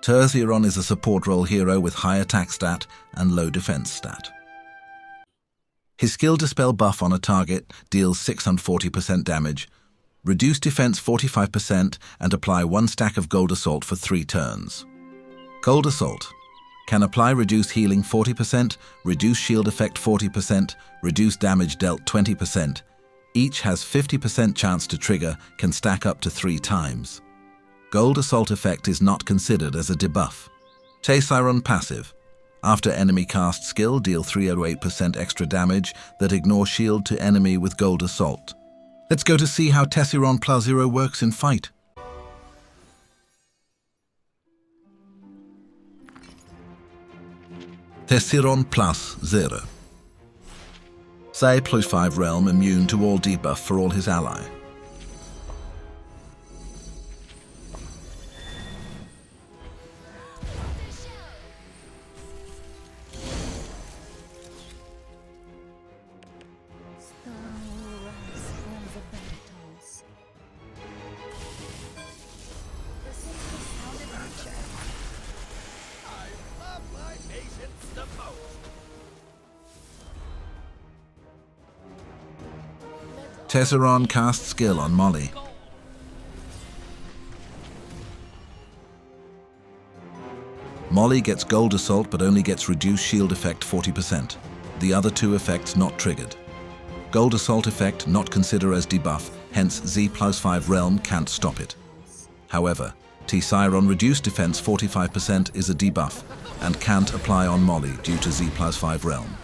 Tesiron is a support role hero with high attack stat and low defense stat. His skill Dispel buff on a target deals 640% damage, reduce defense 45%, and apply 1 stack of Gold Assault for 3 turns. Gold Assault can apply reduce healing 40%, reduce shield effect 40%, reduce damage dealt 20%. Each has 50% chance to trigger, can stack up to 3 times. Gold Assault effect is not considered as a debuff. Tesiron passive. After enemy cast skill, deal 308% extra damage that ignore shield to enemy with Gold Assault. Let's go to see how Tesseron plus 0 works in fight. Tesiron plus 0. Say +5 realm immune to all debuff for all his ally. Tesseron casts skill on Molly. Molly gets Gold Assault but only gets reduced shield effect 40%. The other 2 effects not triggered. Gold Assault effect not considered as debuff, hence Z +5 realm can't stop it. However, Tesiron reduced defense 45% is a debuff and can't apply on Molly due to Z +5 realm.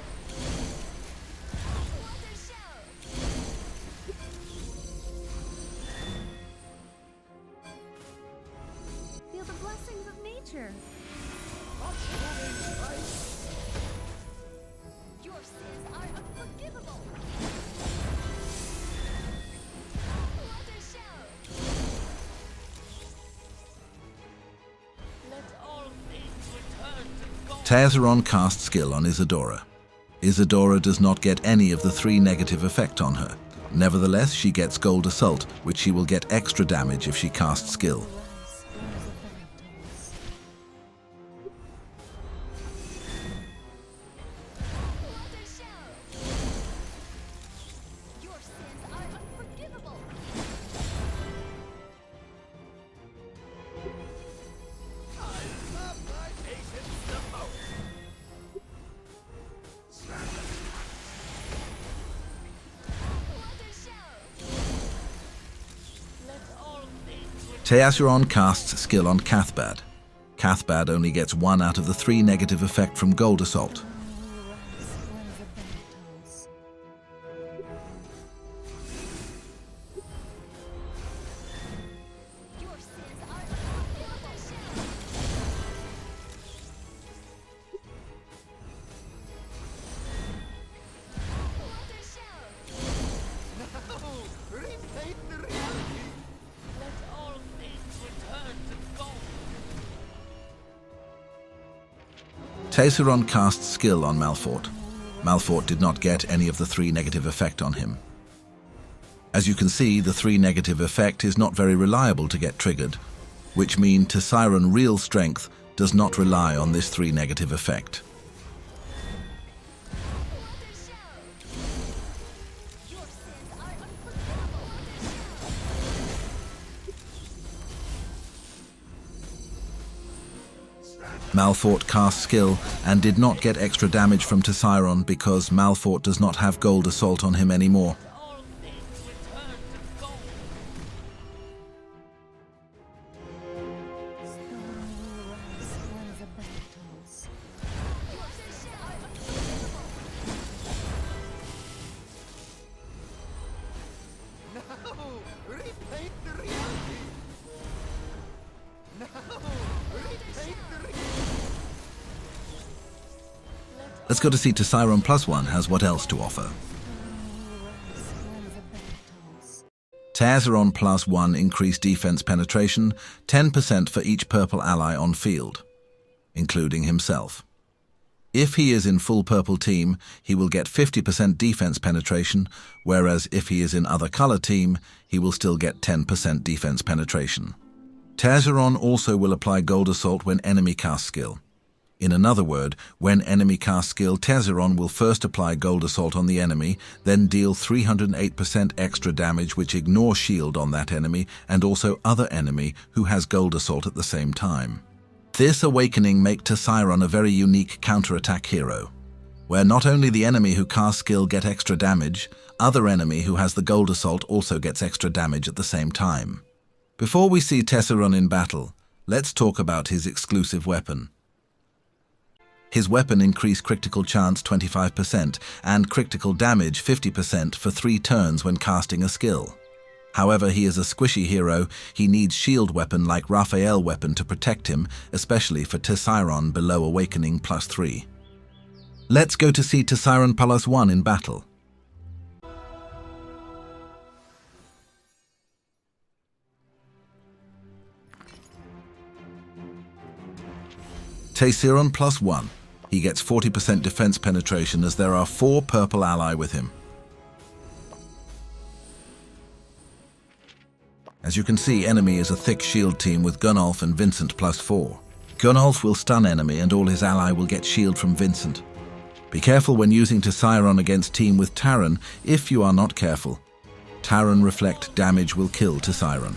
Feel the blessings of nature. Your sins are unforgivable. Water show. Let all things return to God. Tesiron casts skill on Isadora. Isadora does not get any of the 3 negative effect on her. Nevertheless, she gets Gold Assault, which she will get extra damage if she casts skill. Your sins are unforgivable. I love my patients the most. Water show. Let all things return. Tesseron casts skill on Cathbad. Cathbad only gets 1 out of the 3 negative effect from Gold Assault. Your sins are unforgivable. Water show. Now, repaint the reality. Let all things return to God. Tesseron casts skill on Malfort. Malfort did not get any of the 3 negative effect on him. As you can see, the 3 negative effect is not very reliable to get triggered, which means Tesiron real strength does not rely on this 3 negative effect. Water show. Your sins are unforgivable. Malfort cast skill and did not get extra damage from Tesiron because Malfort does not have Gold Assault on him anymore. All things return to God. Your sins are unforgivable. Now, repaint the reality. Now, repaint the reality. Let's go to see Tesiron plus 1 has what else to offer. Tesseron plus 1 increased defense penetration, 10% for each purple ally on field, including himself. If he is in full purple team, he will get 50% defense penetration, whereas if he is in other color team, he will still get 10% defense penetration. Tesiron also will apply Gold Assault when enemy cast skill. In another word, when enemy cast skill, Tesiron will first apply Gold Assault on the enemy, then deal 308% extra damage which ignore shield on that enemy and also other enemy who has Gold Assault at the same time. This awakening makes Tesseron a very unique counterattack hero, where not only the enemy who casts skill get extra damage, other enemy who has the Gold Assault also gets extra damage at the same time. Before we see Tesseron in battle, let's talk about his exclusive weapon. His weapon increased critical chance 25% and critical damage 50% for 3 turns when casting a skill. However, he is a squishy hero. He needs shield weapon like Raphael weapon to protect him, especially for Tesiron below Awakening +3. Let's go to see Tesiron +1 in battle. Tesiron +1. He gets 40% defense penetration as there are 4 purple ally with him. As you can see, enemy is a thick shield team with Gunnulf and Vincent +4. Gunnulf will stun enemy and all his ally will get shield from Vincent. Be careful when using Tesiron against team with Taran if you are not careful. Taran reflect damage will kill Tesiron.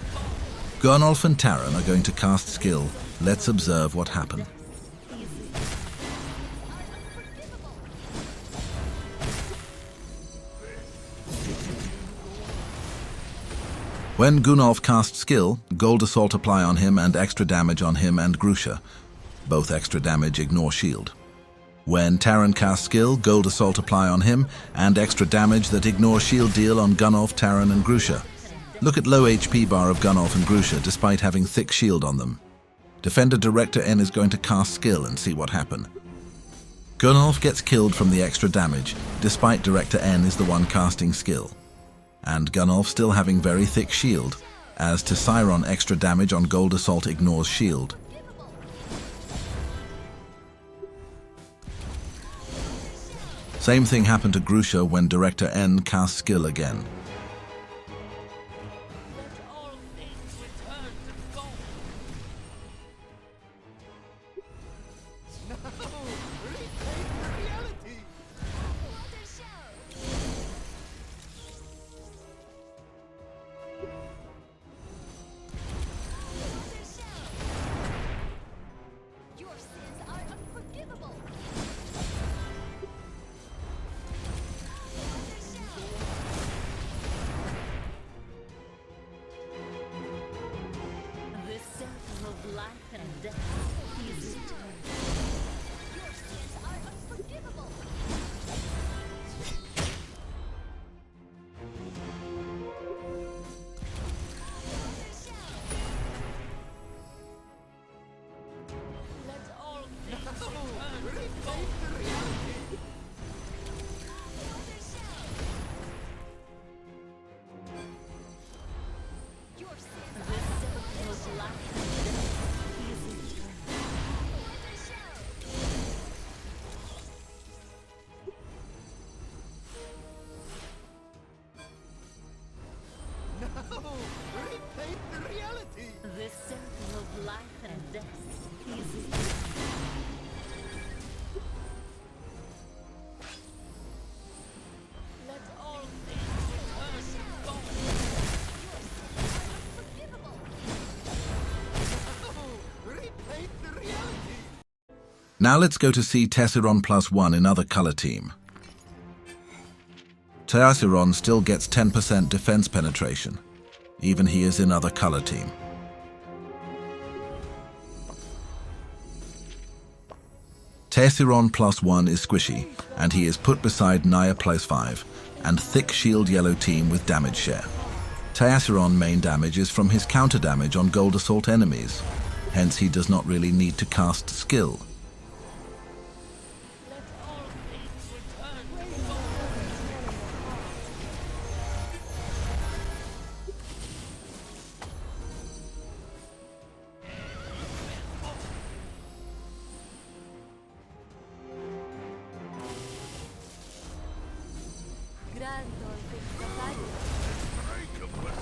Gunnulf and Taran are going to cast skill. Let's observe what happens. When Gunnulf casts skill, Gold Assault apply on him and extra damage on him and Grusha. Both extra damage ignore shield. When Taran casts skill, Gold Assault apply on him and extra damage that ignore shield deal on Gunnulf, Taran and Grusha. Look at low HP bar of Gunnulf and Grusha despite having thick shield on them. Defender Director N is going to cast skill and see what happens. Gunnulf gets killed from the extra damage, despite Director N is the one casting skill. And Gunnulf still having very thick shield, as Tesiron extra damage on Gold Assault ignores shield. Same thing happened to Grusha when Director N cast skill again. Let all things return to gold. No! Reclaim the reality! What a show! What a show! Your sins are unforgivable! What a show! This circle of life and death is eternal. Your sins are unforgivable! What a show! Let all things return to gold. What a show! Your sins This are circle of life and death is eternal. what a show! No! Reclaim the reality! This circle of life and death is eternal. Let all things return to gold. Unforgivable! No! Reclaim the reality! Now let's go to see Tesseron +1 in other color team. Tesseron still gets 10% defense penetration, even he is in other color team. Tesseron +1 is squishy, and he is put beside Naya +5, and thick shield yellow team with damage share. Tesseron main damage is from his counter damage on Gold Assault enemies, hence he does not really need to cast skill. Let all things return to gold.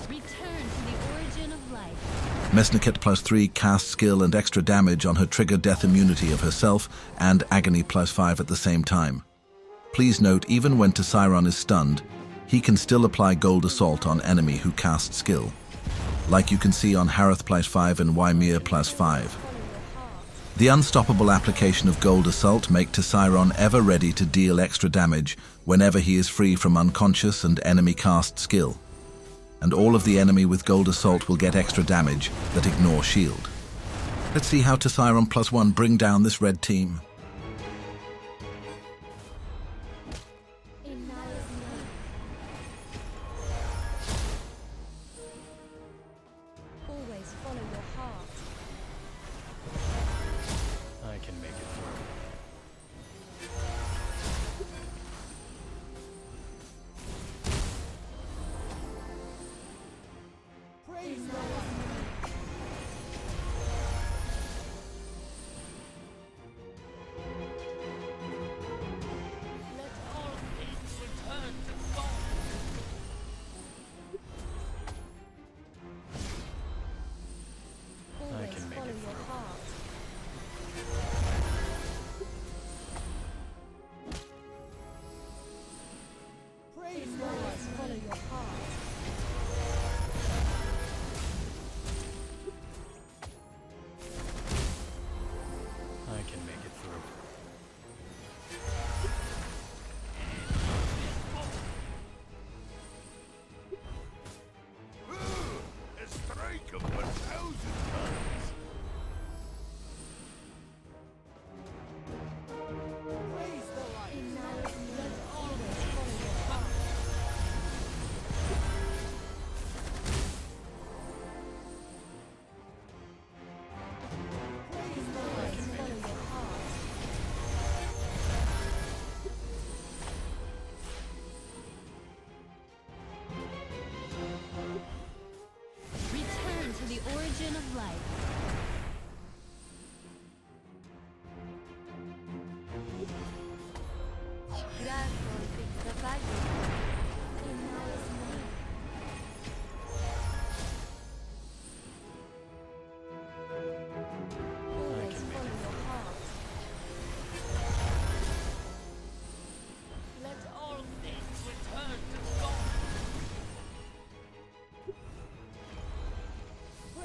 Return to the origin of life. Mesniket +3 casts skill and extra damage on her trigger death immunity of herself and agony +5 at the same time. Please note, even when Tesiron is stunned, he can still apply Gold Assault on enemy who cast skill, like you can see on Harith +5 and Ymir +5. The unstoppable application of Gold Assault make Tesiron ever ready to deal extra damage whenever he is free from unconscious and enemy cast skill. And all of the enemy with Gold Assault will get extra damage that ignore shield. Let's see how Tesiron +1 bring down this red team. In Naya's name. Always follow your heart. I can make it through. In Naya's name. Let all things return to God. Always can make follow it your through. heart. In Naya's follow your heart. I can make it through. A strike of 1,000 tons. Praise the light. In Naya's name. Always follow your heart. In Naya's follow your heart. Return to the origin of life. In Naya's name. Always follow your heart. Let all things return to God.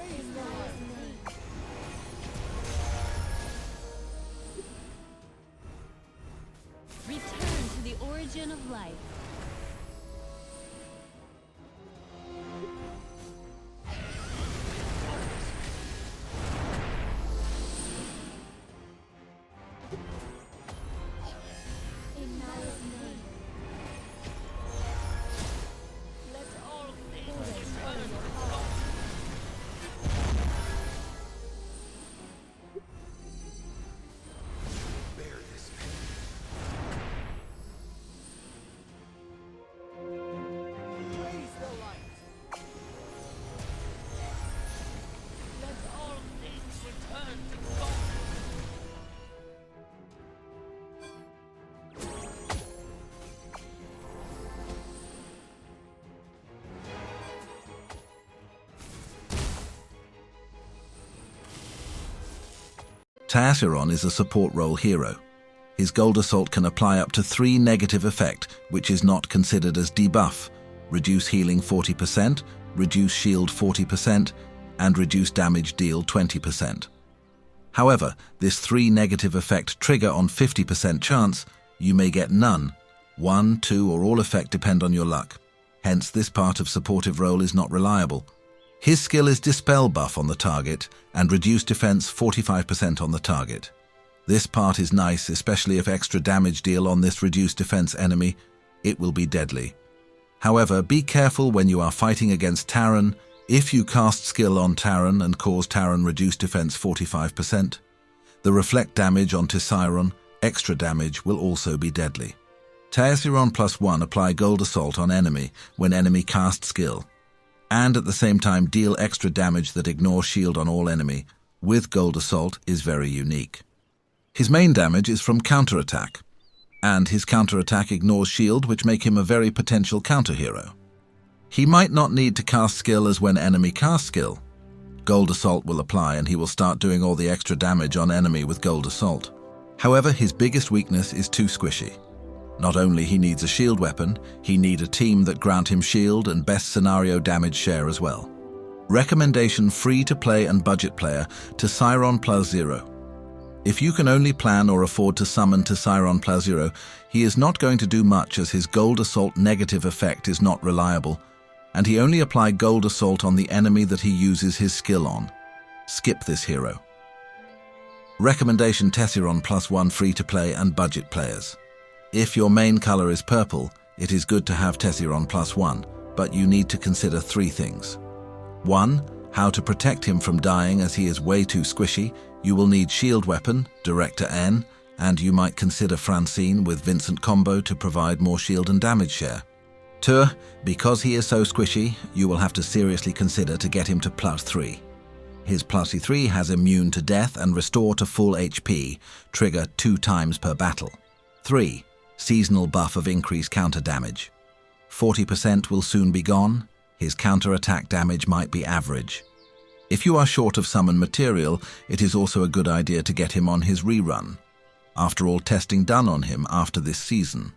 In Naya's name. Return to the origin of life. In Naya's name. Let all things Always follow return your to heart. God. Bear this pain. Praise the light. Let all things return to God. Tesseron is a support role hero. His Gold Assault can apply up to 3 negative effect, which is not considered as debuff: reduce healing 40%, reduce shield 40%, and reduce damage deal 20%. However, this 3 negative effect trigger on 50% chance, you may get none. 1, 2, or all effect depend on your luck. Hence, this part of supportive role is not reliable. His skill is Dispel buff on the target and reduce defense 45% on the target. This part is nice, especially if extra damage deal on this reduced defense enemy. It will be deadly. However, be careful when you are fighting against Taran. If you cast skill on Taran and cause Taran reduce defense 45%, the reflect damage on Tesiron, extra damage, will also be deadly. Tesiron +1 apply Gold Assault on enemy when enemy cast skill, and at the same time deal extra damage that ignore shield on all enemy with Gold Assault is very unique. His main damage is from counterattack, and his counterattack ignores shield, which make him a very potential counter hero. He might not need to cast skill as when enemy cast skill. Gold Assault will apply and he will start doing all the extra damage on enemy with Gold Assault. However, his biggest weakness is too squishy. Not only he needs a shield weapon, he needs a team that grant him shield and best scenario damage share as well. Recommendation free to play and budget player, Tesiron +0. If you can only plan or afford to summon Tesiron +0, he is not going to do much as his Gold Assault negative effect is not reliable, and he only apply Gold Assault on the enemy that he uses his skill on. Skip this hero. Recommendation Tesseron +1 free to play and budget players. If your main color is purple, it is good to have Tesiron +1, but you need to consider 3 things. 1. How to protect him from dying as he is way too squishy. You will need shield weapon, Director N, and you might consider Francine with Vincent combo to provide more shield and damage share. 2. Because he is so squishy, you will have to seriously consider to get him to +3. His +3 has immune to death and restore to full HP, trigger 2 times per battle. 3. Seasonal buff of increased counter damage. 40% will soon be gone. His counter-attack damage might be average. If you are short of summon material, it is also a good idea to get him on his rerun. After all, testing done on him after this season.